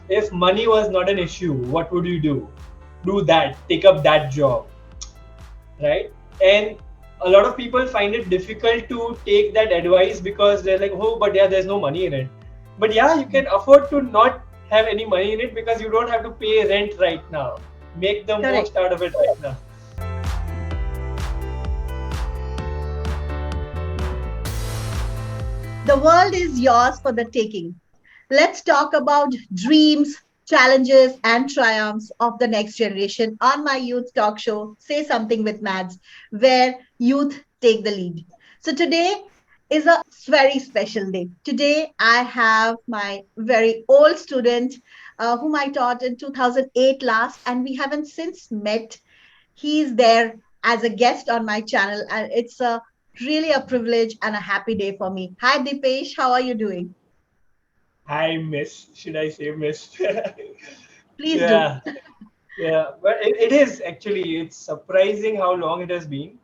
if money was not an issue, what would you do? Do that, take up that job, right? And a lot of people find it difficult to take that advice because they're like, oh, but yeah, there's no money in it. But yeah, you can afford to not have any money in it because you don't have to pay rent right now. Make the Correct. most out of it right now. The world is yours for the taking. Let's talk about dreams, challenges, and triumphs of the next generation on my youth talk show, Say Something with Mads, where youth take the lead. So today is a very special day. Today I have my very old student whom I taught in 2008 last, and we haven't since met. He's there as a guest on my channel, and it's a really a privilege and a happy day for me. Hi, Deepesh. How are you doing? I miss, should I say miss? Please do. Yeah, yeah, but it is actually, it's surprising how long it has been.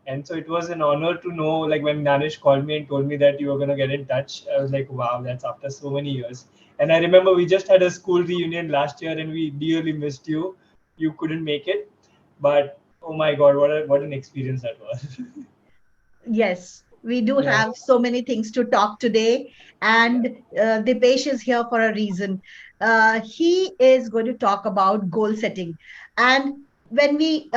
And so it was an honor to know, like when Danish called me and told me that you were going to get in touch, I was like, wow, that's after so many years. And I remember we just had a school reunion last year and we dearly missed you. You couldn't make it. But oh my God, what an experience that was. Yes, we do Yeah. have so many things to talk today, and Dipesh is here for a reason. He is going to talk about goal setting, and when we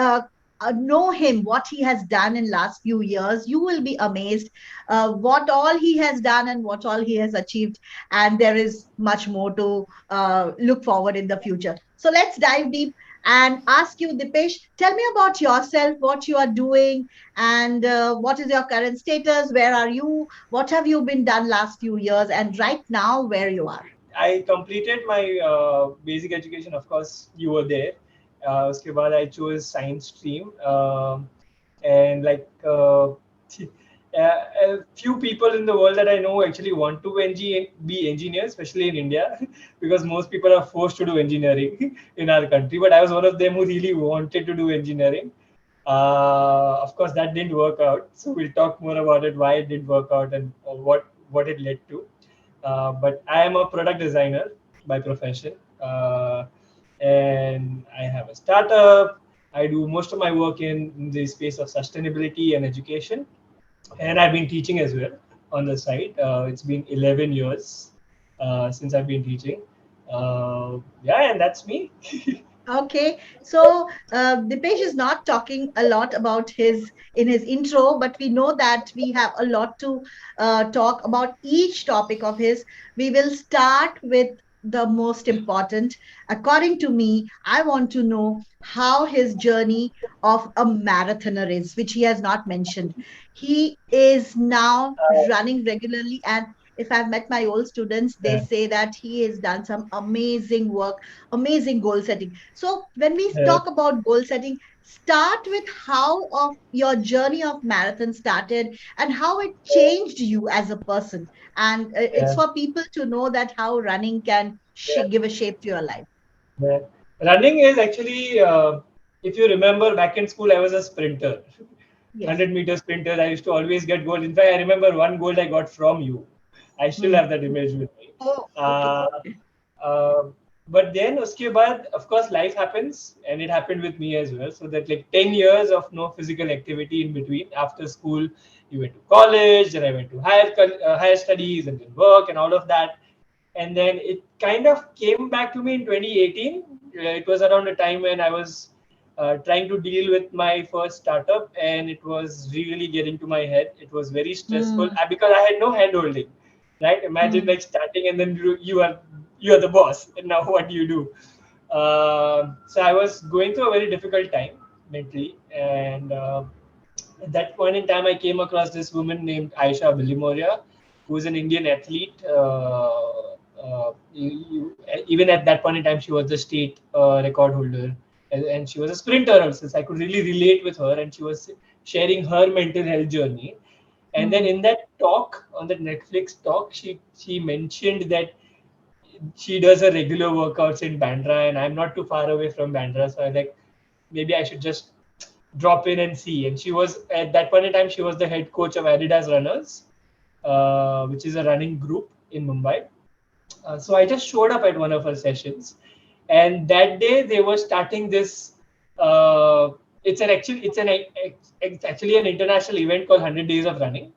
know him, what he has done in last few years, you will be amazed what all he has done and what all he has achieved, and there is much more to look forward in the future. So let's dive deep and ask you, Dipesh, tell me about yourself, what you are doing, and what is your current status, where are you, what have you been done last few years, and right now where you are. I completed my basic education. Of course, you were there. उसके बाद I chose science stream, and like a few people in the world that I know actually want to be engineers, especially in India, because most people are forced to do engineering in our country. But I was one of them who really wanted to do engineering. Of course, that didn't work out. So we'll talk more about it, why it didn't work out, and what it led to. But I am a product designer by profession, and I have a startup. I do most of my work in the space of sustainability and education, and I've been teaching as well on the side. It's been 11 years since I've been teaching. Yeah, and that's me. Okay, so Dipesh is not talking a lot about his in his intro, but we know that we have a lot to talk about each topic of his. We will start with the most important. According to me, I want to know how his journey of a marathoner is, which he has not mentioned. He is now running regularly, and if I've met my old students, they Yeah, say that he has done some amazing work, amazing goal setting. So when we yeah, talk about goal setting, start with how of your journey of marathon started and how it changed you as a person. And it's yeah, for people to know that how running can yeah. give a shape to your life. Yeah. Running is actually, if you remember back in school, I was a sprinter, Yes. 100-meter sprinter. I used to always get gold. In fact, I remember one gold I got from you. I still Hmm. have that image with me. Oh, okay. Uh, uh, but then, uske baad, of course, life happens, and it happened with me as well. So that like 10 years of no physical activity in between. After school, you went to college, then I went to higher studies, and then work and all of that. And then it kind of came back to me in 2018. It was around the time when I was trying to deal with my first startup, and it was really getting to my head. It was very stressful Hmm. because I had no hand holding. Right? Imagine Hmm. like starting and then you are the boss, and now what do you do? So I was going through a very difficult time mentally, and at that point in time, I came across this woman named Aisha Bilimoria, who's an Indian athlete. Even at that point in time, she was the state record holder, and she was a sprinter also. So I could really relate with her, and she was sharing her mental health journey. And then Hmm. in that talk, on that Netflix talk, she mentioned that she does her regular workouts in Bandra, and I'm not too far away from Bandra, so I like maybe I should just drop in and see. And she was at that point in time, she was the head coach of Adidas Runners, which is a running group in Mumbai. So I just showed up at one of her sessions, and that day they were starting this. Uh, it's actually an international event called 100 Days of Running,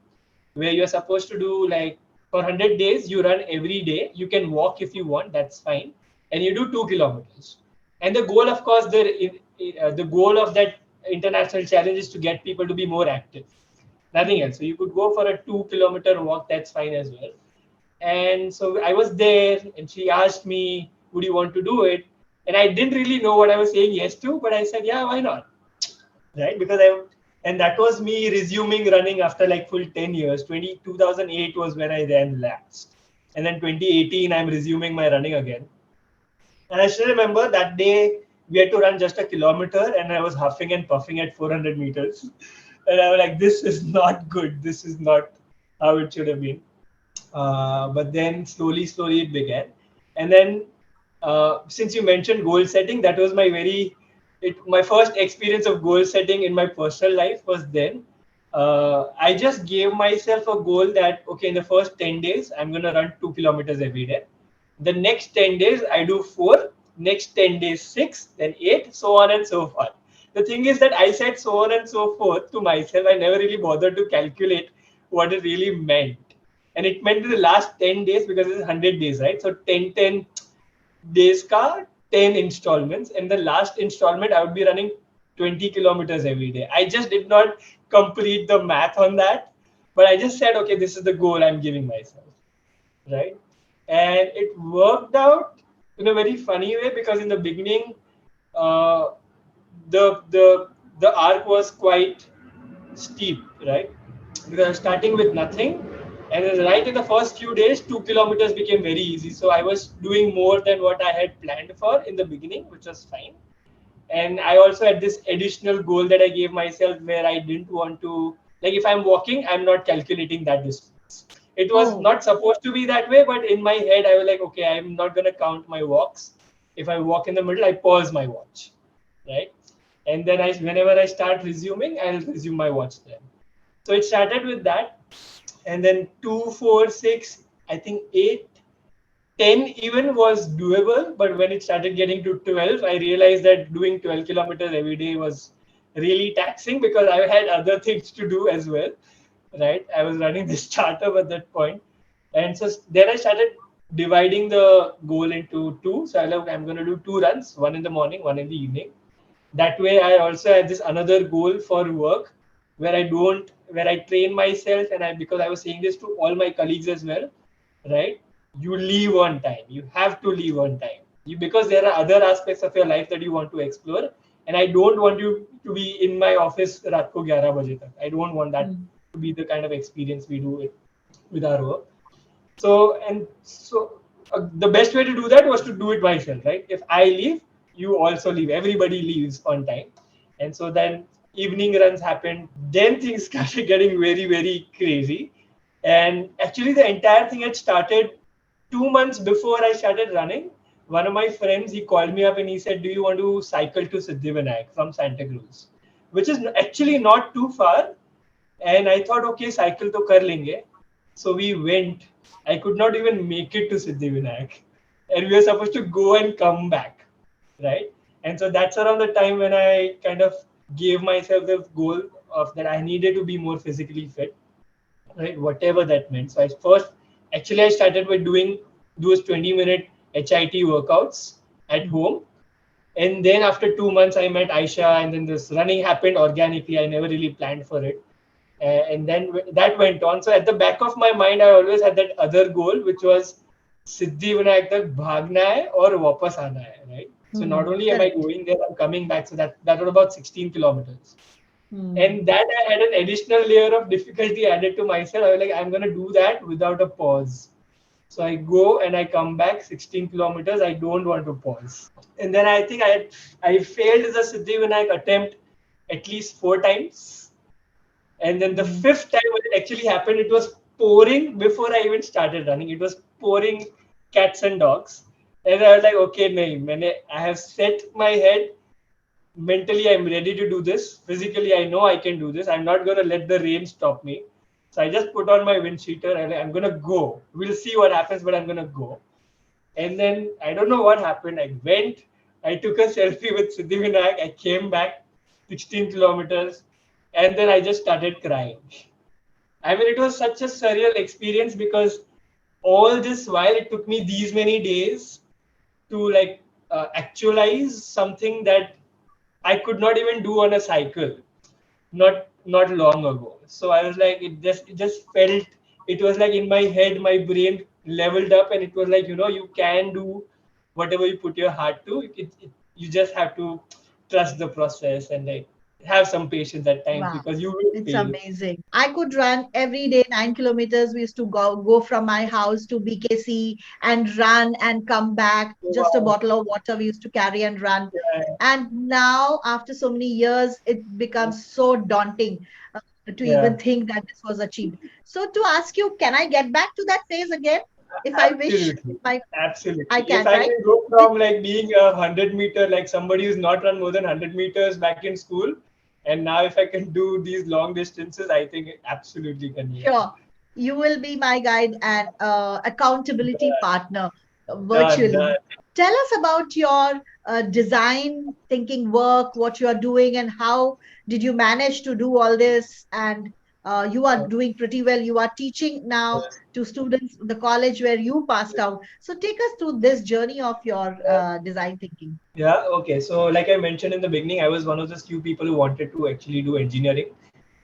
where you're supposed to do like for 100 days you run every day. You can walk if you want, that's fine, and you do 2 kilometers. And the goal, of course, the goal of that international challenge is to get people to be more active. Nothing else. So you could go for a 2 kilometer walk, that's fine as well. And so I was there, and she asked me, "Would you want to do it?" And I didn't really know what I was saying yes to, but I said, "Yeah, why not?" Right? And that was me resuming running after like full 10 years. 2008 was when I ran last. And then 2018, I'm resuming my running again. And I still remember that day we had to run just a kilometer, and I was huffing and puffing at 400 meters. And I was like, this is not good. This is not how it should have been. But then slowly it began. And then since you mentioned goal setting, that was my first experience of goal setting in my personal life was then. I just gave myself a goal that, okay, in the first 10 days, I'm going to run 2 kilometers every day. The next 10 days, I do four. Next 10 days, six, then eight, so on and so forth. The thing is that I said so on and so forth to myself. I never really bothered to calculate what it really meant. And it meant the last 10 days because it's 100 days, right? So 10 days ka 10 installments. And the last installment, I would be running 20 kilometers every day. I just did not complete the math on that. But I just said, okay, this is the goal I'm giving myself, right? And it worked out in a very funny way because in the beginning, uh, the arc was quite steep, right? Because I was starting with nothing, and then right in the first few days, 2 kilometers became very easy. So I was doing more than what I had planned for in the beginning, which was fine. And I also had this additional goal that I gave myself where I didn't want to, like, if I'm walking, I'm not calculating that distance. It was Oh, not supposed to be that way, but in my head, I was like, okay, I'm not going to count my walks. If I walk in the middle, I pause my watch, right? And then whenever I start resuming, I'll resume my watch then. So it started with that, and then 2, 4, 6, I think 8, 10 even was doable. But when it started getting to 12, I realized that doing 12 kilometers every day was really taxing because I had other things to do as well, right? I was running this startup at that point. And so then I started dividing the goal into two. So I'm going to do two runs, one in the morning, one in the evening. That way I also had this another goal for work where I train myself, and I because I was saying this to all my colleagues as well, right? You leave on time. You have to leave on time. Because there are other aspects of your life that you want to explore, and I don't want you to be in my office raat ko 11 baje tak. I don't want that mm, to be the kind of experience we do with our work. So the best way to do that was to do it myself, right? If I leave, you also leave. Everybody leaves on time. And so then evening runs happened. Then things started getting very crazy. And actually, the entire thing had started 2 months before I started running. One of my friends, he called me up and he said, "Do you want to cycle to Siddhivinayak from Santa Cruz?" Which is actually not too far. And I thought, okay, cycle to kar lenge. So we went. I could not even make it to Siddhivinayak. And we were supposed to go and come back, right? And so that's around the time when I kind of gave myself the goal of that I needed to be more physically fit, right? Whatever that meant. So I started by doing those 20-minute HIT workouts at home. And then after 2 months, I met Aisha, and then this running happened organically. I never really planned for it. And then that went on. So at the back of my mind, I always had that other goal, which was Siddhi Vinayak tak bhagna hai aur wapas aana hai, right? So not mm, only am I correct. going there, I'm coming back. So that was about 16 kilometers. Mm, And that I had an additional layer of difficulty added to myself. I was like, I'm going to do that without a pause. So I go and I come back 16 kilometers. I don't want to pause. And then I think I failed the Siddhi Vinayak attempt at least 4 times. And then the mm, fifth time when it actually happened, it was pouring before I even started running. It was pouring cats and dogs. And I was like, okay, nahi, I have set my head mentally, I'm ready to do this. Physically, I know I can do this. I'm not going to let the rain stop me. So I just put on my wind cheater and I'm going to go. We'll see what happens, but I'm going to go. And then I don't know what happened. I went, I took a selfie with Siddhivinayak. I came back 16 kilometers, and then I just started crying. I mean, it was such a surreal experience because all this while it took me these many days to like actualize something that I could not even do on a cycle not long ago. So I was like, it just felt, it was like in my head, my brain leveled up, and it was like, you can do whatever you put your heart to. You just have to trust the process and like have some patience at times Wow. because you will It's fail. amazing. I could run every day 9 kilometers. We used to go from my house to BKC and run and come back. Just a Wow. bottle of water we used to carry and run. Yeah, And now, after so many years, it becomes so daunting to yeah, even think that this was achieved. So, to ask you, can I get back to that phase again? If I wish, absolutely. if I Absolutely. If can, I right? can go With from like being a 100 meter, like somebody who's not run more than 100 meters back in school, and now if I can do these long distances, I think it absolutely can be Sure. achieved. You will be my guide and accountability partner Done, virtually. done. Tell us about your design thinking work, what you are doing, and how did you manage to do all this? And you are doing pretty well. You are teaching now to students, the college where you passed out. So take us through this journey of your design thinking. Yeah, okay. So, like I mentioned in the beginning, I was one of those few people who wanted to actually do engineering.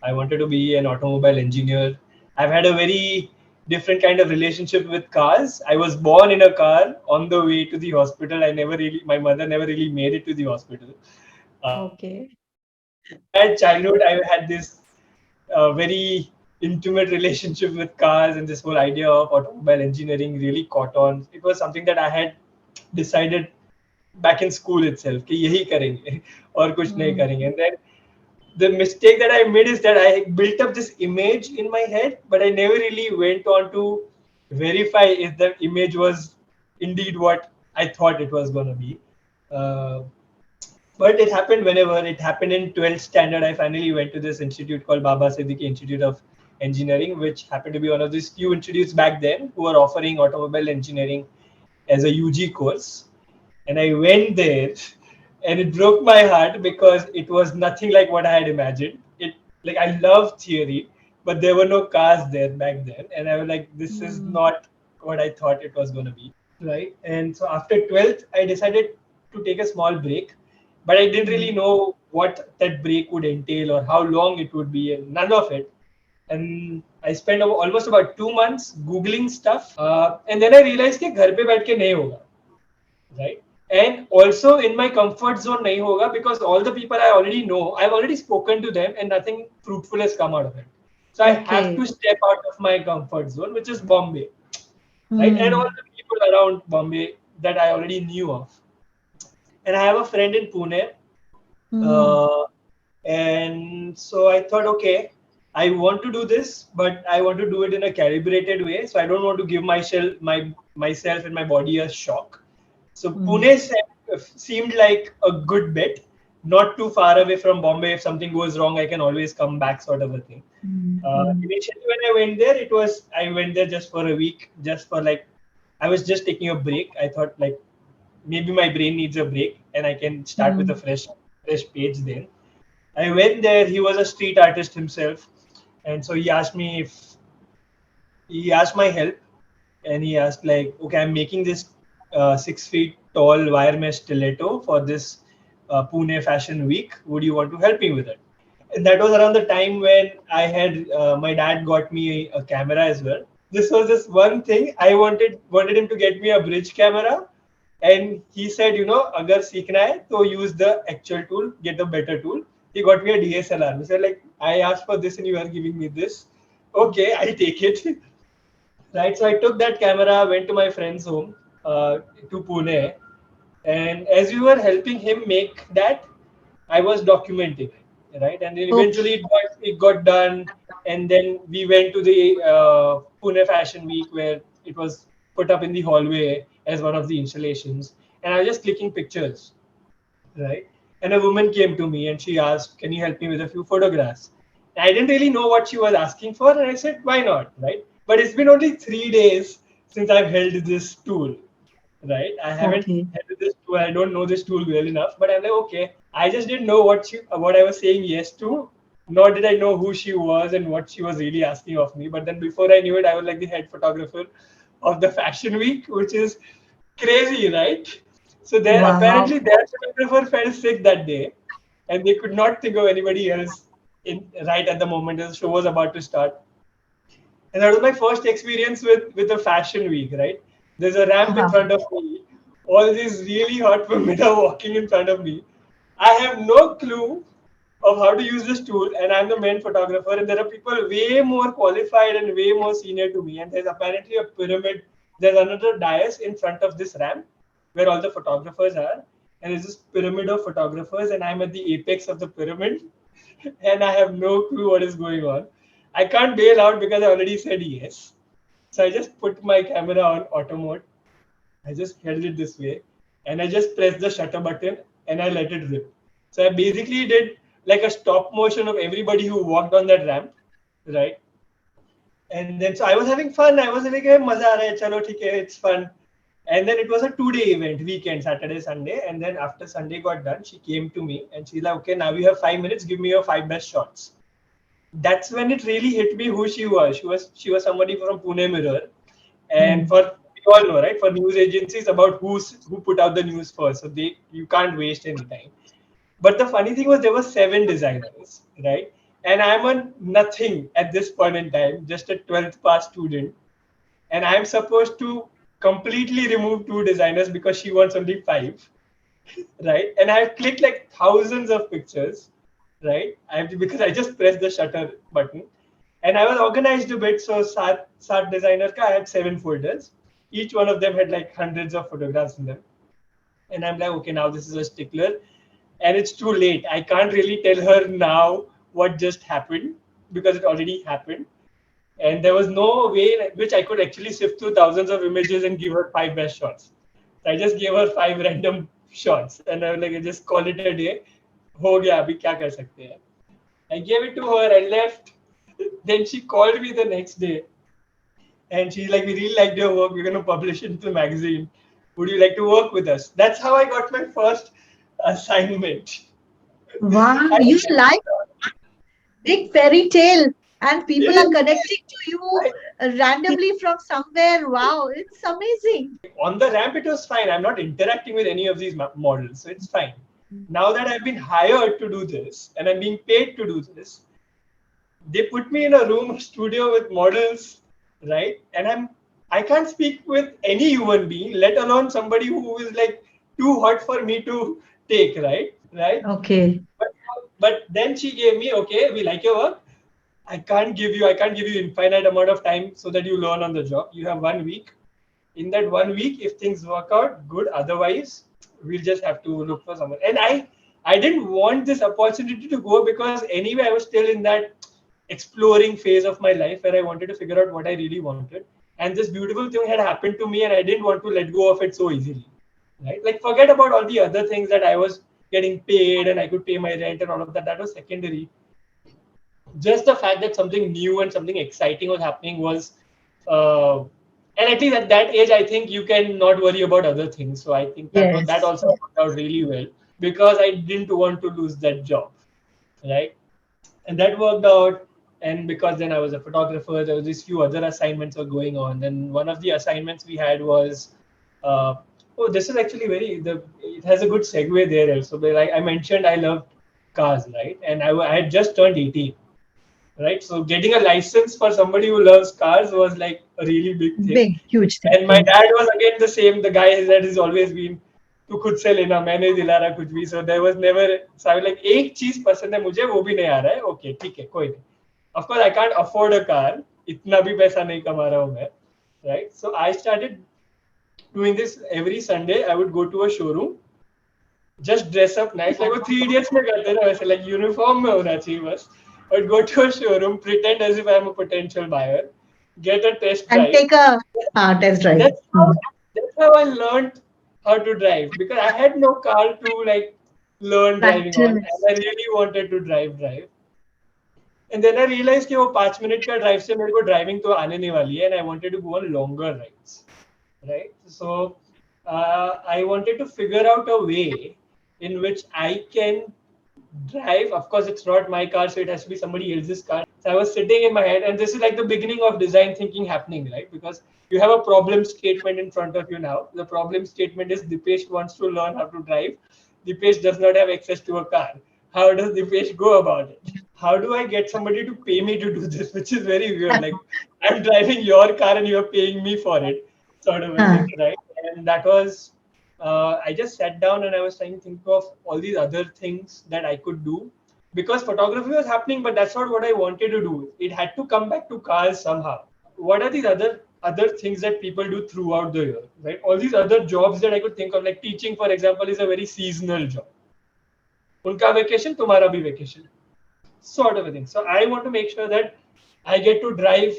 I wanted to be an automobile engineer. I've had a very different kind of relationship with cars. I was born in a car on the way to the hospital. My mother never really made it to the hospital. Okay. So, my entire childhood, I had this very intimate relationship with cars, and this whole idea of automobile engineering really caught on. It was something that I had decided back in school itself कि यही करेंगे और कुछ नहीं Hmm. करेंगे. And then the mistake that I made is that I built up this image in my head, but I never really went on to verify if the image was indeed what I thought it was going to be. Uh, but it happened whenever it happened in 12th standard. I finally went to this institute called Baba Siddiqui Institute of Engineering, which happened to be one of these few institutes back then who were offering automobile engineering as a UG course. And I went there, and it broke my heart because it was nothing like what I had imagined. It like I love theory, but there were no cars there back then, and I was like, this is Hmm. not what I thought it was going to be, right? And so after 12th, I decided to take a small break, but I didn't Hmm. really know what that break would entail or how long it would be, and none of it. And I spent almost about 2 months googling stuff, and then I realized कि घर पे बैठ के नहीं होगा, right? And also in my comfort zone nahi hoga because all the people I already know, I've already spoken to them and nothing fruitful has come out of it. So I have Okay. to step out of my comfort zone, which is Bombay, right? And all Hmm. the people around Bombay that I already knew of. And I have a friend in Pune, Hmm. uh, and so I thought, okay, I want to do this, but I want to do it in a calibrated way. So I don't want to give myself and my body a shock. So Hmm. seemed like a good bet, not too far away from Bombay. If something goes wrong, I can always come back, sort of a thing. Hmm. Initially, when I went there, I went there just for a week, just for like I was just taking a break. I thought like maybe my brain needs a break, and I can start with a Hmm. fresh page then. I went there. He was a street artist himself, and so he asked my help, and he asked like, okay, I'm making this 6 feet tall wire mesh stiletto for this Pune Fashion Week. Would you want to help me with it? And that was around the time when I had my dad got me a camera as well. This was this one thing I wanted him to get me a bridge camera, and he said, agar seekhna hai, to use the actual tool, get a better tool. He got me a DSLR. He said like, I asked for this and you are giving me this. Okay, I take it. Right, so I took that camera, went to my friend's home, to Pune, and as we were helping him make that, I was documenting it, right? And then eventually Okay. it got done, and then we went to the Pune Fashion Week where it was put up in the hallway as one of the installations, and I was just clicking pictures, right? And a woman came to me and she asked, "Can you help me with a few photographs?" I didn't really know what she was asking for, and I said, "Why not?" Right? But it's been only 3 days since I've held this tool, right? I haven't Okay. had this tool. I don't know this tool well enough, but I'm like, okay. I just didn't know what I was saying yes to, nor did I know who she was and what she was really asking of me. But then before I knew it, I was like the head photographer of the fashion week, which is crazy, right? So there Wow. apparently their photographer fell sick that day, and they could not think of anybody else in right at the moment as the show was about to start. And that was my first experience with a fashion week, right? There's a ramp in Uh-huh. front of me, all these really hot women are walking in front of me. I have no clue of how to use this tool, and I'm the main photographer, and there are people way more qualified and way more senior to me, and there's apparently a pyramid. There's another dais in front of this ramp where all the photographers are, and there's this pyramid of photographers, and I'm at the apex of the pyramid, and I have no clue what is going on. I can't bail out because I already said yes. So I just put my camera on auto mode. I just held it this way, and I just pressed the shutter button and I let it rip. So I basically did like a stop motion of everybody who walked on that ramp, right? And then so I was having fun. I was like, hey, maza aa raha hai, chalo, theek hai, it's fun. And then it was a 2 day event, weekend, Saturday, Sunday. And then after Sunday got done, she came to me and she's like, okay, now you have 5 minutes. Give me your five best shots. That's when it really hit me who she was. She was somebody from Pune Mirror, and Hmm. for you all know, right? For news agencies, about who put out the news first, so they you can't waste any time. But the funny thing was there were seven designers, right? And I'm a nothing at this point in time, just a 12th pass student, and I'm supposed to completely remove two designers because she wants only five, right? And I've clicked like thousands of pictures, right? I have to, because I just pressed the shutter button, and I was organized a bit. So Sat designer ka, I had seven folders. Each one of them had like hundreds of photographs in them, and I'm like, okay, now this is a stickler, and it's too late. I can't really tell her now what just happened because it already happened. And there was no way in which I could actually sift through thousands of images and give her five best shots. So I just gave her five random shots, and I was like, just call it a day. हो गया अभी क्या कर सकते हैं. I gave it to her. I left. Then she called me the next day, and she's like, "We really liked your work. We're going to publish it into the magazine. Would you like to work with us?" That's how I got my first assignment. Wow. I, You like big fairy tale, and people are connecting to you I, randomly from somewhere. Wow. It's amazing. on the ramp, it was fine. I'm not interacting with any of these models, so it's fine. Now that I've been hired to do this and I'm being paid to do this, they put me in a room studio with models, right? And I can't speak with any human being, let alone somebody who is like too hot for me to take, right. Okay. But then she gave me, okay, we like your work. I can't give you infinite amount of time so that you learn on the job. You have 1 week. In that 1 week, if things work out, good. Otherwise, we'll just have to look for someone. And I didn't want this opportunity to go because anyway, I was still in that exploring phase of my life where I wanted to figure out what I really wanted. And this beautiful thing had happened to me, and I didn't want to let go of it so easily. Right? Like forget about all the other things that I was getting paid and I could pay my rent and all of that. That was secondary. Just the fact that something new and something exciting was happening was uh, and at least at that age I think you can not worry about other things, so I think that Yes. also worked out really well because I didn't want to lose that job, right? And that worked out. And because then I was a photographer, there was these few other assignments were going on. Then one of the assignments we had was uh, oh, this is actually it has a good segue there also. But like I mentioned, I loved cars, right? And I had just turned 18, right? So getting a license for somebody who loves cars was like a really big thing. Big, huge thing. And my dad was again the same. The guy that has always been तू खुद से लेना मैंने दिला रहा कुछ भी. So there was never. So I was like एक चीज पसंद है मुझे वो भी नहीं आ रहा है. Okay ठीक है कोई नहीं. Of course I can't afford a car. इतना भी पैसा नहीं कमा रहा हूँ मैं. Right. So I started doing this every Sunday. I would go to a showroom, just dress up nice like वो थ्री इडियट्स में करते हैं ना वैसे like uniform में होना चाहिए बस. I'd go to a showroom, pretend as if I'm a potential buyer, get a test And drive. take a test drive. That's how that's how I learned how to drive because I had no car to like learn driving on, and Practice. I really wanted to drive. And then I realized कि वो 5 minute का drive से मेरे को driving तो आने नहीं वाली है, and I wanted to go on longer rides, right? So I wanted to figure out a way in which I can drive. Of course, it's not my car, so it has to be somebody else's car. So I was sitting in my head, and this is like the beginning of design thinking happening, right? Because you have a problem statement in front of you now. The problem statement is Dipesh wants to learn how to drive. Dipesh does not have access to a car. How does Dipesh go about it? How do I get somebody to pay me to do this? Which is very weird. Like, I'm driving your car and you're paying me for it, sort of a Huh. thing, right? And that was, I just sat down and I was trying to think of all these other things that I could do because photography was happening, but that's not what I wanted to do. It had to come back to cars somehow. What are these other things that people do throughout the year, right? All these other jobs that I could think of, like teaching, for example, is a very seasonal job. उनका vacation, तुम्हारा भी vacation, sort of a thing. So I want to make sure that I get to drive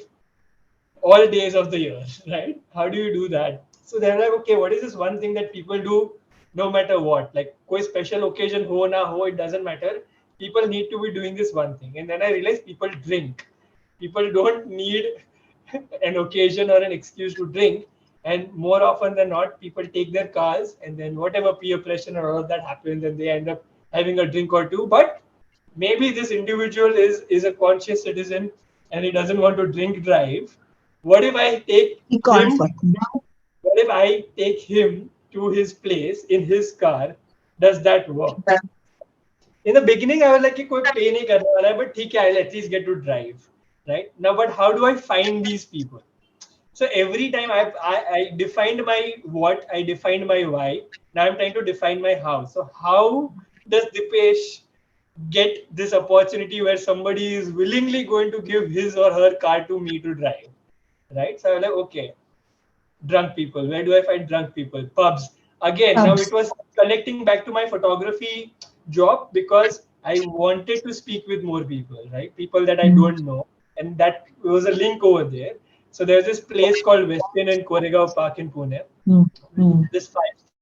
all days of the year, right? How do you do that? So they're like, okay, what is this one thing that people do no matter what? Like, koi special occasion ho na ho, it doesn't matter. People need to be doing this one thing. And then I realized people drink. People don't need an occasion or an excuse to drink. And more often than not, people take their cars and then whatever peer pressure or all of that happens, and they end up having a drink or two. But maybe this individual is a conscious citizen and he doesn't want to drink drive. What if I take He called him? for. What if I take him to his place in his car? Does that work? In the beginning, I was like, कि कोई pay नहीं करने वाला है, but ठीक है, I'll at least get to drive, right? Now, but how do I find these people? So every time I defined my what, I defined my why. Now I'm trying to define my how. So how does Dipesh get this opportunity where somebody is willingly going to give his or her car to me to drive, right? So I'm like, okay, drunk people. Where do I find drunk people? Pubs. Again, now it Pubs. was connecting back to my photography job because I wanted to speak with more people, right? People that I Mm, don't know. And that was a link over there. So there's this place called Westin in Koregaon Park in Pune. mm, mm. This five-star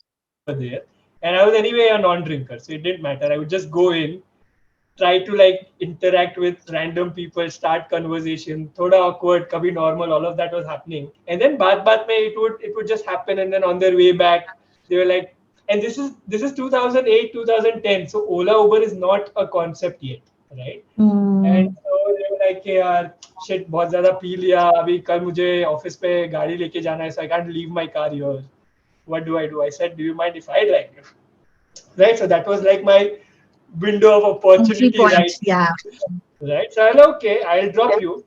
hotel over there. And I was anyway a non-drinker, so it didn't matter. I would just go in, try to like interact with random people, start conversation, thoda awkward, kabhi normal, all of that was happening. And then baat mein it would just happen. And then on their way back, they were like, and this is 2008, 2010. So Ola Uber is not a concept yet, right? And Mm. so they were like कि यार shit बहुत ज़्यादा P लिया अभी कल मुझे office पे गाड़ी लेके जाना है so I can't leave my car here. What do I do? I said, do you mind if I drive you? Right, so that was like my window of Entry opportunity, point. right? Yeah. Right, so I'm like, okay, I'll drop you.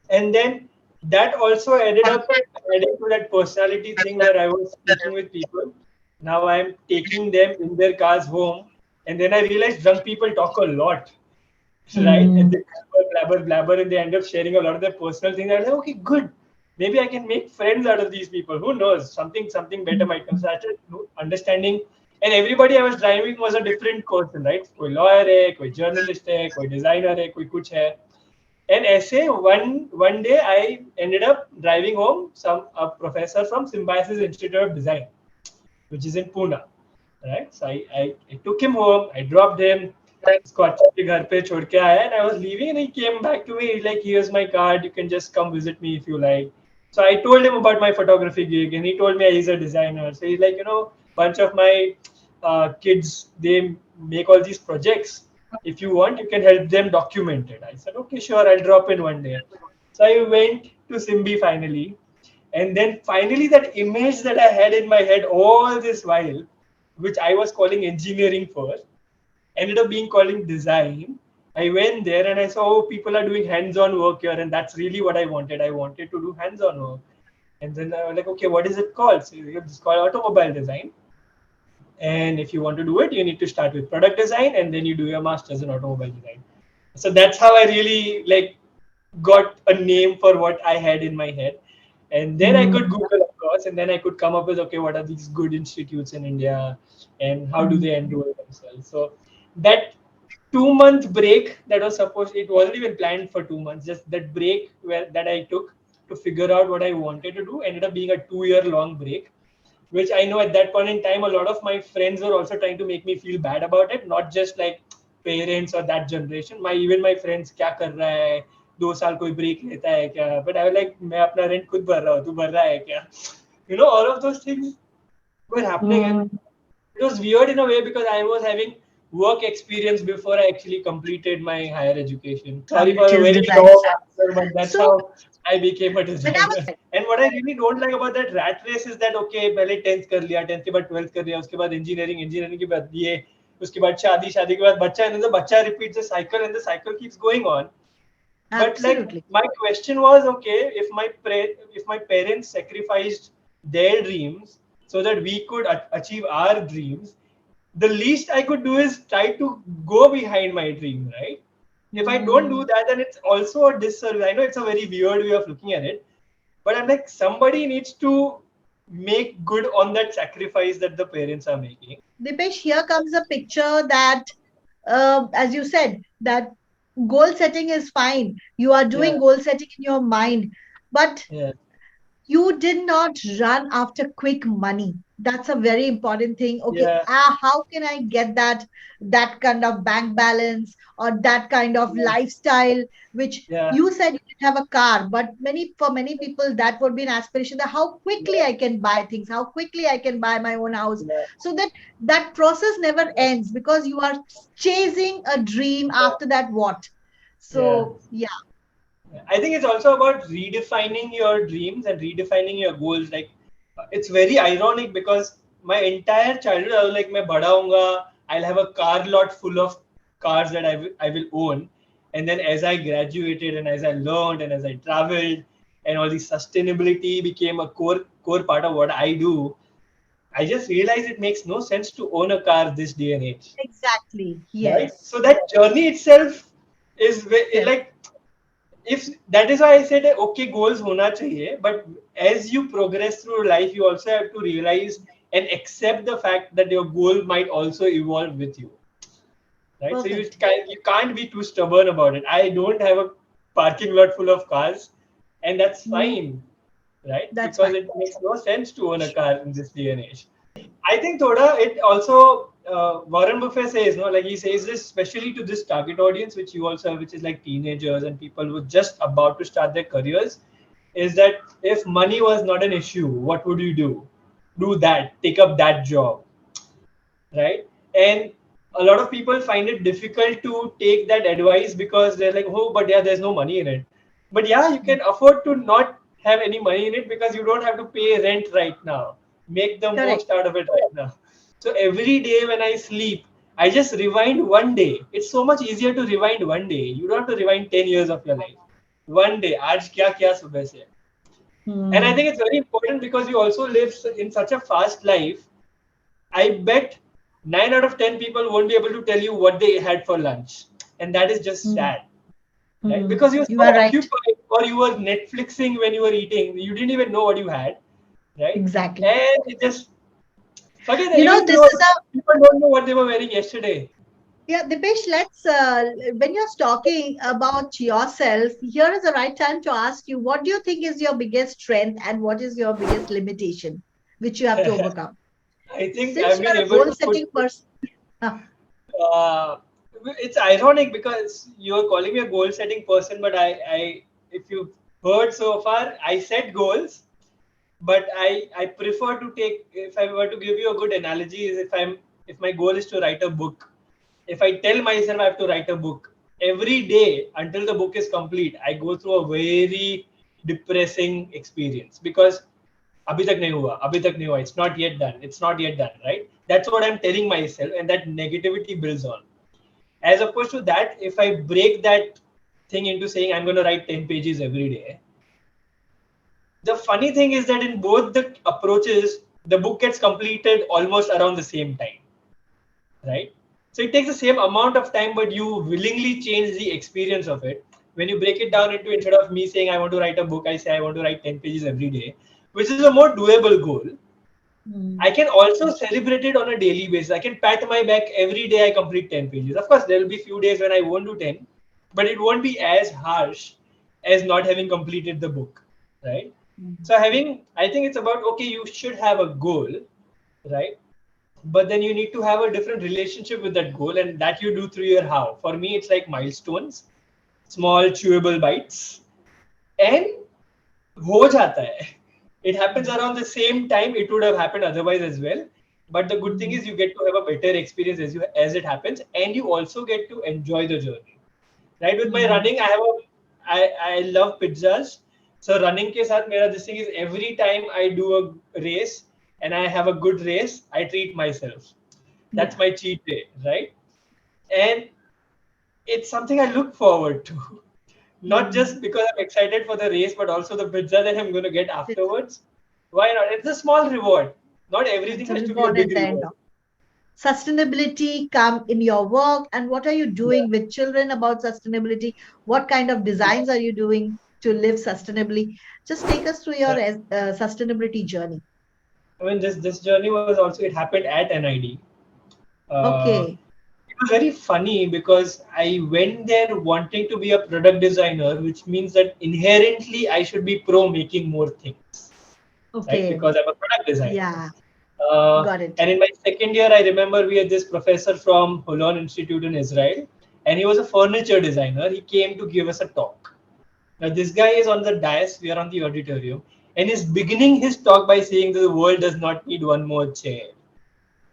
And then that also ended up adding to that personality thing where I was speaking with people. Now I'm taking them in their cars home, and then I realized drunk people talk a lot, right? And Mm. they blabber, and they end up sharing a lot of their personal things. I was like, okay, good. Maybe I can make friends out of these people. Who knows? Something better might come. So I started understanding. And everybody I was driving was a different person, right? कोई lawyer है, कोई journalist है, कोई designer है, कोई कुछ है. And essay one day I ended up driving home some a professor from Symbiosis Institute of Design, which is in Pune, right? So I took him home, I dropped him, उसको अच्छे से घर पे छोड़ के आया, and I was leaving and he came back to me, he's like, here's my card, you can just come visit me if you like. So I told him about my photography gig and he told me he's a designer. So he's like, bunch of my kids, they make all these projects. If you want, you can help them document it. I said, okay, sure, I'll drop in one day. So I went to Simbi finally. And then finally, that image that I had in my head all this while, which I was calling engineering first, ended up being calling design. I went there and I saw, oh, people are doing hands-on work here, and that's really what I wanted. I wanted to do hands-on work. And then I was like, okay, what is it called? So it's called automobile design. And if you want to do it, you need to start with product design and then you do your master's in automobile design. So that's how I really like got a name for what I had in my head. And then I could Mm. Google, of course, and then I could come up with, okay, what are these good institutes in India and how do Mm. they enroll themselves? So that 2 month break that was supposed, it wasn't even planned for 2 months, just that break that I took to figure out what I wanted to do ended up being a 2 year long break, which I know at that point in time, a lot of my friends were also trying to make me feel bad about it, not just like parents or that generation. Even my friends, क्या कर रहा है, 2 साल कोई break लेता है क्या? But I was like, मैं अपना rent खुद भर रहा हूँ, तू भर रहा है क्या? All of those things were happening, and Mm. it was weird in a way because I was having work experience before I actually completed my higher education. Sorry for a Apprentice very design. long answer, but that's So how I became a when I was designer. And what I really don't like about that rat race is that okay, पहले 10th कर लिया, 10th के बाद 12th कर लिया, उसके बाद engineering, engineering के बाद ये, उसके बाद शादी, शादी के बाद बच्चा, and then the बच्चा repeats the cycle, and the cycle keeps going on. But like absolutely. my question was, okay, if my parents sacrificed their dreams so that we could achieve our dreams, the least I could do is try to go behind my dream, right? If I don't do Mm. that, then it's also a disservice. I know it's a very weird way of looking at it, but I'm like, somebody needs to make good on that sacrifice that the parents are making. Dipesh, here comes a picture that, as you said, that goal setting is fine. You are Yeah, doing goal setting in your mind, but yeah, you did not run after quick money. That's a very important thing. Okay, yeah, how can I get that kind of bank balance or that kind of yeah, lifestyle? Which yeah, you said you didn't have a car, but many people that would be an aspiration. That how quickly yeah, I can buy things, how quickly I can buy my own house, yeah, so that that process never ends because you are chasing a dream after that. What? yeah. So yeah, I think it's also about redefining your dreams and redefining your goals. Like, it's very ironic because my entire childhood, I was like, मैं बड़ा होऊंगा, I'll have a car lot full of cars that I will own. And then as I graduated and as I learned and as I traveled and all the sustainability became a core part of what I do, I just realized it makes no sense to own a car this day and age, exactly. right? Yes. So that journey itself is Correct. like, if that is why I said okay, goals hona chahiye, but as you progress through life, you also have to realize and accept the fact that your goal might also evolve with you, right? So Perfect. you can't be too stubborn about it. I don't have a parking lot full of cars, and that's Mm, fine, right? that's Because fine. it makes no sense to own a car in this day and age. I think Thoda, it also Warren Buffett says, no, like he says this especially to this target audience, which you also have, which is like teenagers and people who are just about to start their careers, is that if money was not an issue, what would you do? Do that, take up that job, right? And a lot of people find it difficult to take that advice because they're like, oh, but yeah, there's no money in it. But yeah, you Mm, can afford to not have any money in it because you don't have to pay rent right now. Make the correct. most out of it right now. So every day when I sleep, I just rewind one day. It's so much easier to rewind one day. You don't have to rewind 10 years of your life. One day, आज क्या किया सुबह से. And I Mm, think it's very important because we also live in such a fast life. I bet 9 out of 10 people won't be able to tell you what they had for lunch. And that is just mm, sad, right? mm. Because you're You so are right. occupied or you were Netflixing when you were eating, you didn't even know what you had, right? Exactly. And it just forget that. You know, Even this though is a people don't know what they were wearing yesterday. yeah, Dipesh, let's when you're talking about yourself, here is the right time to ask you, what do you think is your biggest strength and what is your biggest limitation, which you have to overcome? I think Since I've you been are a able goal to put. setting person, huh, Uh, it's ironic because you're calling me a goal setting person, but if you've heard so far, I set goals, but I prefer to take, if I were to give you a good analogy, is if my goal is to write a book, if I tell myself I have to write a book every day until the book is complete, I go through a very depressing experience because अभी तक नहीं हुआ, अभी तक नहीं हुआ, it's not yet done, it's not yet done, right? That's what I'm telling myself, and that negativity builds on. As opposed to that, if I break that thing into saying I'm going to write 10 pages every day, the funny thing is that in both the approaches, the book gets completed almost around the same time, right? So it takes the same amount of time, but you willingly change the experience of it. When you break it down into, instead of me saying I want to write a book, I say I want to write 10 pages every day, which is a more doable goal. I mm, can also celebrate it on a daily basis. I can pat my back every day I complete 10 pages. Of course, there will be few days when I won't do 10, but it won't be as harsh as not having completed the book, right? mm, So I think it's about, okay, you should have a goal, right? But then you need to have a different relationship with that goal, and that you do through your how. For me, it's like milestones, small chewable bites, and हो जाता है. It happens around the same time it would have happened otherwise as well. But the good thing Mm. is you get to have a better experience as it happens, and you also get to enjoy the journey. Right, with my Mm. running, I love pizzas. So running के साथ मेरा this thing is every time I do a race and I have a good race, I treat myself. That's Yeah. my cheat day, right? And it's something I look forward to. Not Mm. just because I'm excited for the race, but also the pizza that I'm going to get It's afterwards. Why not? It's a small reward. Not everything it's a has to be a reward big at the end reward. of. Sustainability come in your work, and what are you Yeah. doing with children about sustainability? What kind of designs are you doing to live sustainably? Just take us through your Yeah. sustainability journey. I mean, this journey was also, it happened at NID. Uh, Okay. it was very funny because I went there wanting to be a product designer, which means that inherently I should be pro making more things, right? Okay. Because I'm a product designer. Yeah, got it. And in my second year, I remember we had this professor from Holon Institute in Israel, and he was a furniture designer. He came to give us a talk. Now, this guy is on the dais, we are on the auditorium, and he's beginning his talk by saying that the world does not need one more chair.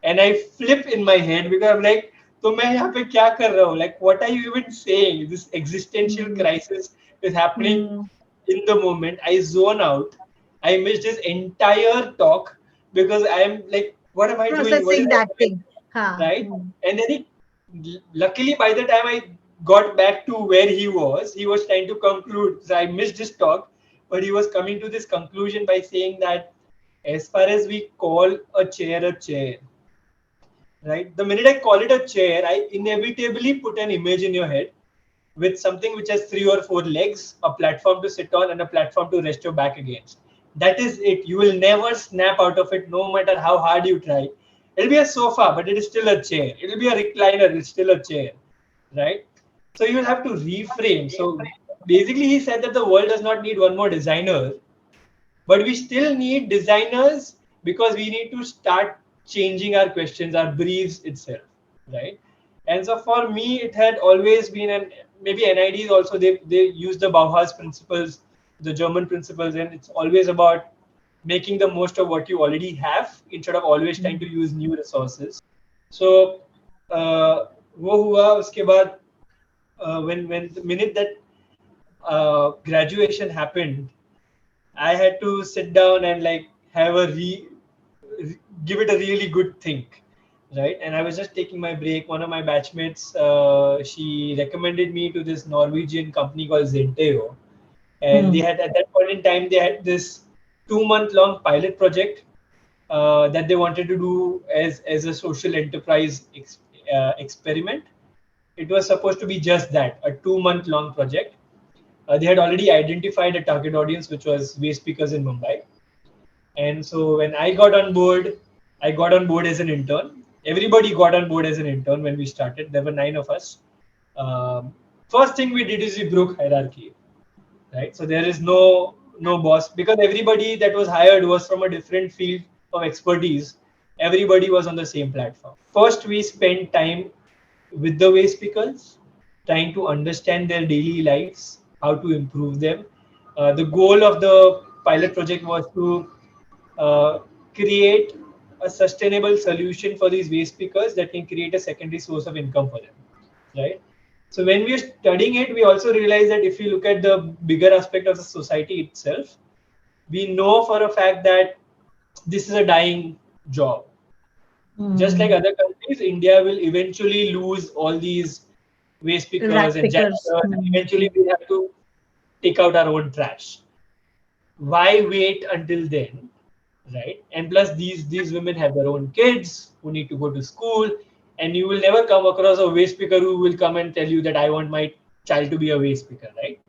And I flip in my head because I'm like, तो मैं यहाँ पे क्या कर रहा हूँ? Like, what are you even saying? This existential Hmm. crisis is happening Hmm. in the moment. I zone out. I missed his entire talk because I'm like, what am I doing? What is Processing I that doing? thing. Huh. Right? Hmm. And then luckily, by the time I got back to where he was trying to conclude. So I missed his talk, but he was coming to this conclusion by saying that as far as we call a chair, right? The minute I call it a chair, I inevitably put an image in your head with something which has 3 or 4 legs, a platform to sit on, and a platform to rest your back against. That is it. You will never snap out of it, no matter how hard you try. It'll be a sofa, but it is still a chair. It'll be a recliner, it's still a chair, right? So you will have to reframe. So basically, he said that the world does not need one more designer, but we still need designers because we need to start changing our questions, our briefs itself, right? And so for me, it had always been, and maybe NIDs also, they use the Bauhaus principles, the German principles, and it's always about making the most of what you already have instead of always trying to Hmm. use new resources. So वो हुआ उसके बाद when the minute that graduation happened, I had to sit down and like have give it a really good think, right? And I was just taking my break. One of my batchmates, she recommended me to this Norwegian company called Zenteo, and they Hmm. had at that point in time they had this 2 month long pilot project that they wanted to do as a social enterprise experiment. It was supposed to be just that, a 2 month long project. They had already identified a target audience, which was waste speakers in Mumbai. And so when I got on board as an intern. Everybody got on board as an intern when we started. There were 9 of us. Um, First thing we did is we broke hierarchy, right? So there is no boss because everybody that was hired was from a different field of expertise. Everybody was on the same platform. First, we spent time with the waste speakers, trying to understand their daily lives, how to improve them. The goal of the pilot project was to uh, create a sustainable solution for these waste pickers that can create a secondary source of income for them, right? So when we are studying it, we also realize that if you look at the bigger aspect of the society itself, we know for a fact that this is a dying job. Just like Hmm. other countries, India will eventually lose all these waste pickers Rat and pickers. janitors, and Hmm. eventually we have to take out our own trash. Why wait until then, right? And plus these women have their own kids who need to go to school, and you will never come across a waste picker who will come and tell you that I want my child to be a waste picker, right?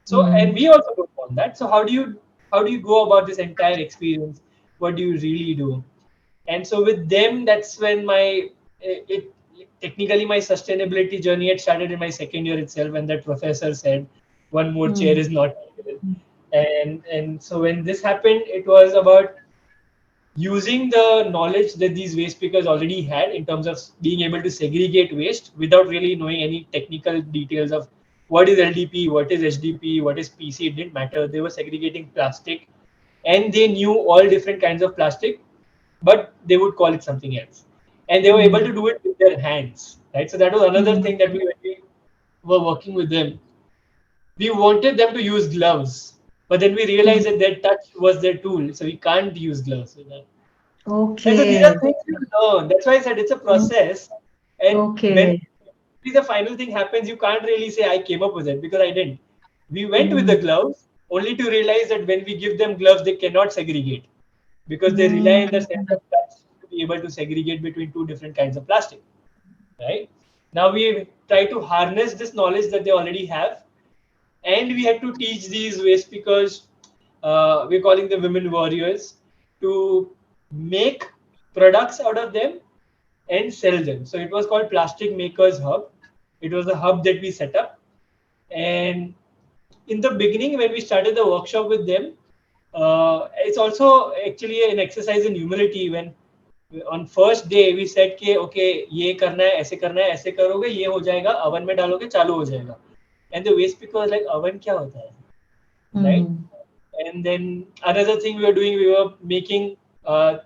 So and Hmm. we also don't want that. So how do you go about this entire experience? What do you really do? And so with them, that's when it technically my sustainability journey had started in my second year itself, when that professor said one more chair Hmm. is not needed. And so when this happened, it was about using the knowledge that these waste pickers already had in terms of being able to segregate waste without really knowing any technical details of what is LDP, what is HDP, what is PC. It didn't matter. They were segregating plastic, and they knew all different kinds of plastic, but they would call it something else, and they were able to Mm. do it with their hands, right? So that was another Mm. thing that when we were working with them, we wanted them to use gloves, but then we realized Mm. that their touch was their tool, so we can't use gloves with that. And so these are Okay. things you learn. That's why I said it's a Mm. process. And when Okay. the final thing happens, you can't really say I came up with it because I didn't. We went with the Mm. gloves only to realize that when we give them gloves, they cannot segregate because they rely on the Mm. sense of touch to be able to segregate between two different kinds of plastic. Right? Now we try to harness this knowledge that they already have, and we had to teach these waste pickers, we're calling them women warriors, to make products out of them and sell them. So it was called Plastic Makers Hub. It was a hub that we set up, and in the beginning when we started the workshop with them, it's also actually an exercise in humility. When on first day we said कि okay ये करना है ऐसे करोगे ये हो जाएगा oven में डालोगे चालू हो जाएगा, and the waste picker was like oven क्या होता है, right? Mm. And then another thing we were doing, we were making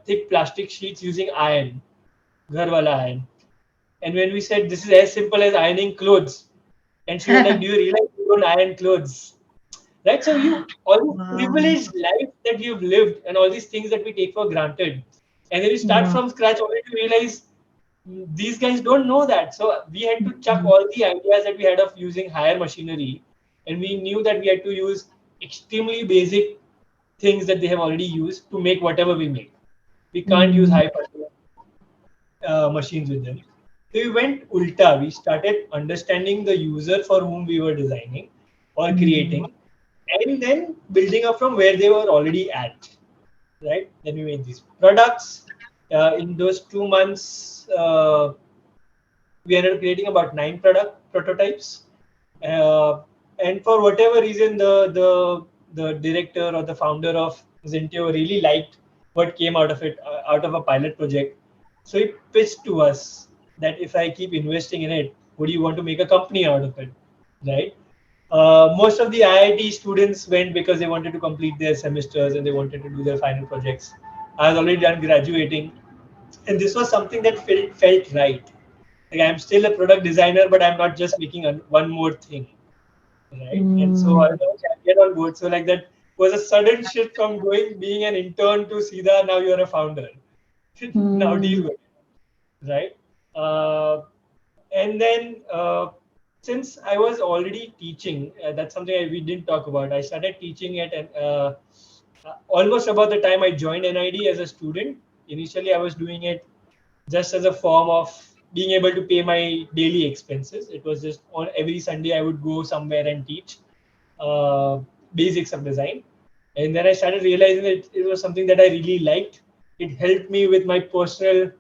thick plastic sheets using iron, ghar wala iron. And when we said this is as simple as ironing clothes, and she was like, "Do you realize you don't iron clothes?" Right? So you all this Wow. privileged life that you've lived, and all these things that we take for granted, and then you start Wow. from scratch only to realize these guys don't know that. So we had to chuck Mm. all the ideas that we had of using higher machinery, and we knew that we had to use extremely basic things that they have already used to make whatever we make. We can't use Mm. high machines with them. So we went ulta. We started understanding the user for whom we were designing or Mm. creating, and then building up from where they were already at. Right? Then we made these products. In those 2 months, we ended up creating about 9 product prototypes. And for whatever reason, the director or the founder of Zintio really liked what came out of it, out of a pilot project. So he pitched to us that if I keep investing in it, would you want to make a company out of it, right? Most of the IIT students went because they wanted to complete their semesters and they wanted to do their final projects. I was already done graduating, and this was something that felt right. Like I'm still a product designer, but I'm not just making one more thing, right? And so I Mm. was a champion on board. So like that was a sudden shift from going being an intern to Sida. Now you're a founder. Now deal Mm. with it, right? And then since I was already teaching, that's something we didn't talk about. I started teaching at almost about the time I joined NID as a student. Initially, I was doing it just as a form of being able to pay my daily expenses. It was just on every Sunday I would go somewhere and teach uh, basics of design. And then I started realizing that it was something that I really liked. It helped me with my personal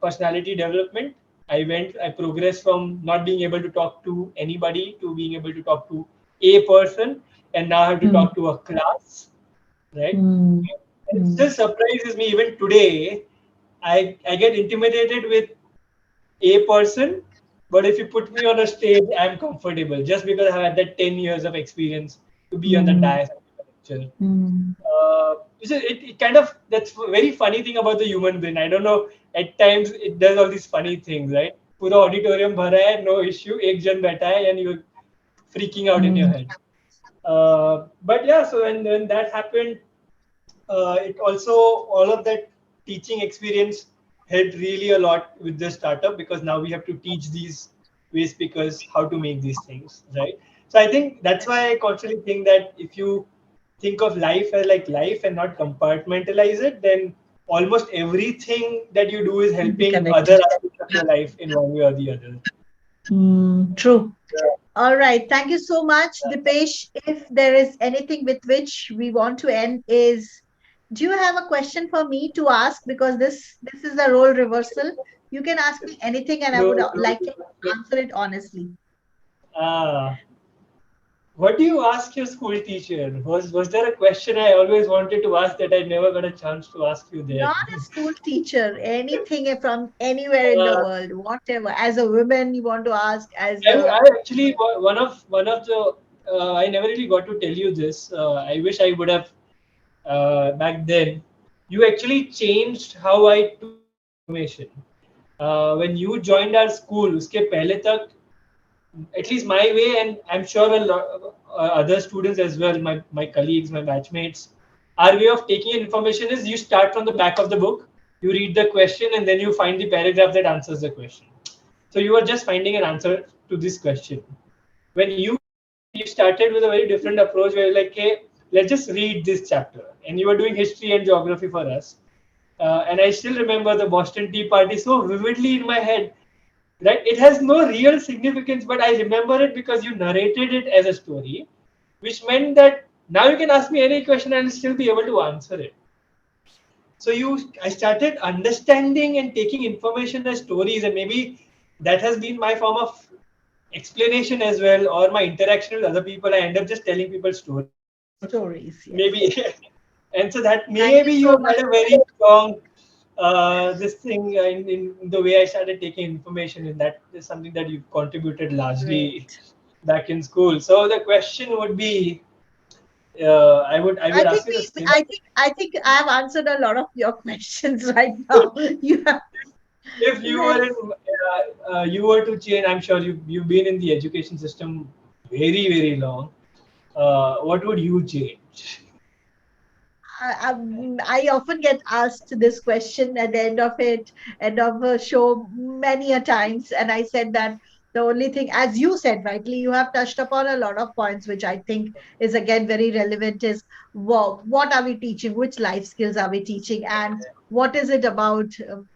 personality development. I progressed from not being able to talk to anybody to being able to talk to a person, and now I have to Mm. talk to a class, right? Mm. And it Mm. still surprises me even today. I get intimidated with a person, but if you put me on a stage, I'm comfortable just because I've had that 10 years of experience to be on the Mm. dais and give a lecture. Mm. It kind of that's a very funny thing about the human brain. I don't know. At times it does all these funny things, right? पूरा auditorium भरा है, no issue. एक जन बैठा है, and you're freaking out in your Mm. head. But yeah, so when that happened, it also all of that teaching experience helped really a lot with the startup because now we have to teach these waste speakers how to make these things, right? So I think that's why I constantly think that if you think of life as like life and not compartmentalize it, then almost everything that you do is Be helping other connected. aspects of your life in one way or the other. Mm. True. All right. Thank you so much, Dipesh. If there is anything with which we want to end is, do you have a question for me to ask? Because this is a role reversal. You can ask me anything, and I would True, true, like true. to answer it honestly. Ah, what do you ask your school teacher? Was there a question I always wanted to ask that I never got a chance to ask you there? Not a school teacher, anything from anywhere in the uh, world, whatever. As a woman, you want to ask, as a I actually one of the I never really got to tell you this. I wish I would have. back then, you actually changed how I took information. When you joined our school, उसके पहले तक, at least my way, and I'm sure a lot other students as well, my colleagues, my batchmates, our way of taking in information is you start from the back of the book, you read the question, and then you find the paragraph that answers the question. So you are just finding an answer to this question. When you came in, you started with a very different approach where you're like, hey, let's just read this chapter. And you were doing history and geography for us. And I still remember the Boston Tea Party so vividly in my head. Right? It has no real significance, but I remember it because you narrated it as a story, which meant that now you can ask me any question and I'll still be able to answer it. So I started understanding and taking information as stories, and maybe that has been my form of explanation as well, or my interaction with other people. I end up just telling people stories. Stories, Maybe, yes. and so that Thank you maybe you so had much. a very strong this thing in the way I started taking information, and that is something that you've contributed largely Great. back in school. So the question would be, I would ask you the same. I think I've answered a lot of your questions right now. You have, If you were let's, you were to change, I'm sure you've been in the education system very long. What would you change? I often get asked this question at the end of a show many a times, and I said that the only thing, as you said rightly, you have touched upon a lot of points, which I think is again very relevant. Is what are we teaching? Which life skills are we teaching? And what is it about?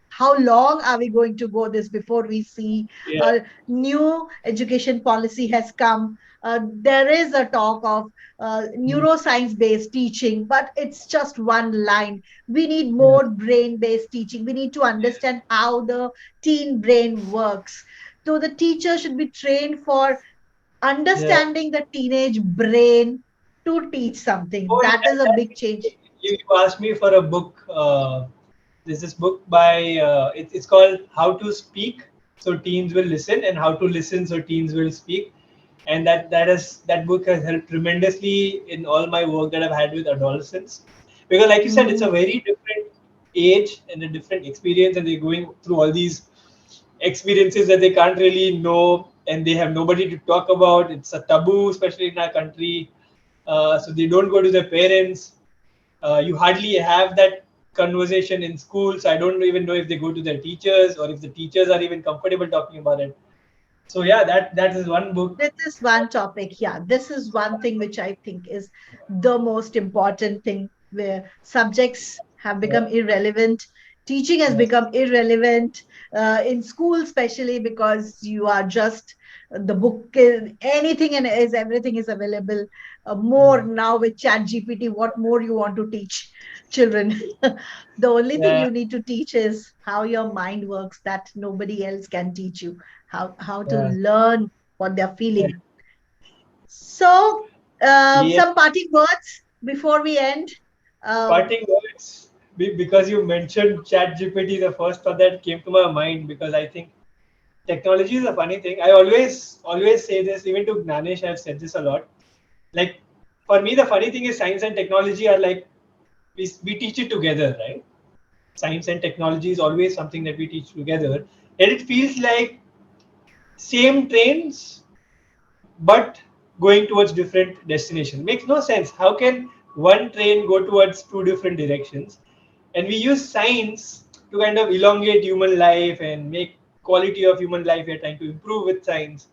How long are we going to go this before we see Yeah, a new education policy has come? There is a talk of mm, neuroscience based teaching, but it's just one line. We need yeah, more brain based teaching. We need to understand how the teen brain works. So the teacher should be trained for yeah. understanding the teenage brain to teach something. Oh, That is a big change. you asked me for a book. There's this book by it's called How to Speak So Teens Will Listen, and How to Listen So Teens Will Speak. And that book has helped tremendously in all my work that I've had with adolescents. Because like you said, it's a Mhm. very different age and a different experience, and they're going through all these experiences that they can't really know, and they have nobody to talk about. It's a taboo, especially in our country. So they don't go to their parents. You hardly have that conversation in school. So I don't even know if they go to their teachers or if the teachers are even comfortable talking about it. So yeah, that is one book. This is one topic. Yeah, this is one thing which I think is the most important thing, where subjects have become Yeah, irrelevant. Teaching has yeah, become irrelevant in school, especially because you are just the book, anything and is everything is available. More mm, now with Chat GPT, what more you want to teach children? The only thing yeah, you need to teach is how your mind works, that nobody else can teach you. How to yeah, learn what they're yeah. feeling. So, Yeah. some parting words before we end. Um, Parting words. Because you mentioned Chat GPT, the first thought that came to my mind, because I think technology is a funny thing. I always say this, even to Gnanesh, I've said this a lot. Like, for me, the funny thing is science and technology are like, we teach it together, right? Science and technology is always something that we teach together. And it feels like same trains, but going towards different destination. Makes no sense. How can one train go towards two different directions? And we use science to kind of elongate human life and make quality of human life. We're trying to improve with science,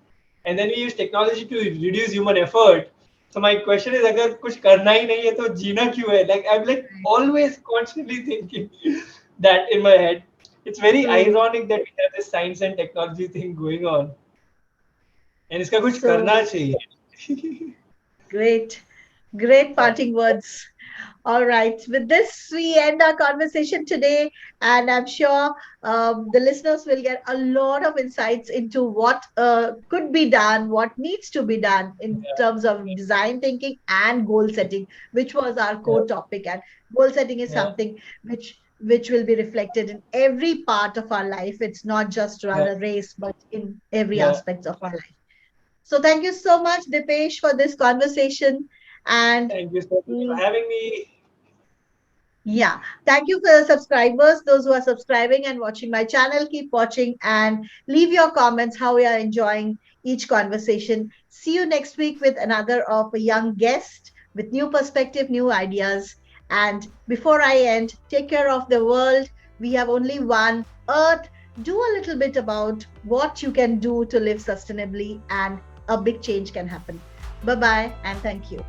and then we use technology to reduce human effort. So my question is, अगर कुछ करना ही नहीं है तो जीना क्यों है? Like I'm like always constantly thinking that in my head. It's very so, ironic that we have this science and technology thing going on, and इसका कुछ so करना चाहिए. great, great parting words. All right. With this, we end our conversation today. And I'm sure the listeners will get a lot of insights into what could be done, what needs to be done in Yeah, terms of design thinking and goal setting, which was our yeah, core topic. And goal setting is yeah, something which will be reflected in every part of our life. It's not just run yeah, a race, but in every yeah. aspect of our life. So thank you so much, Dipesh, for this conversation. And Thank you so much for mm, having me. Yeah. Thank you for the subscribers, those who are subscribing and watching my channel. Keep watching and leave your comments how you are enjoying each conversation. See you next week with another of a young guest with new perspective, new ideas. And before I end, take care of the world. We have only one earth. Do a little bit about what you can do to live sustainably, and a big change can happen. Bye bye, and thank you.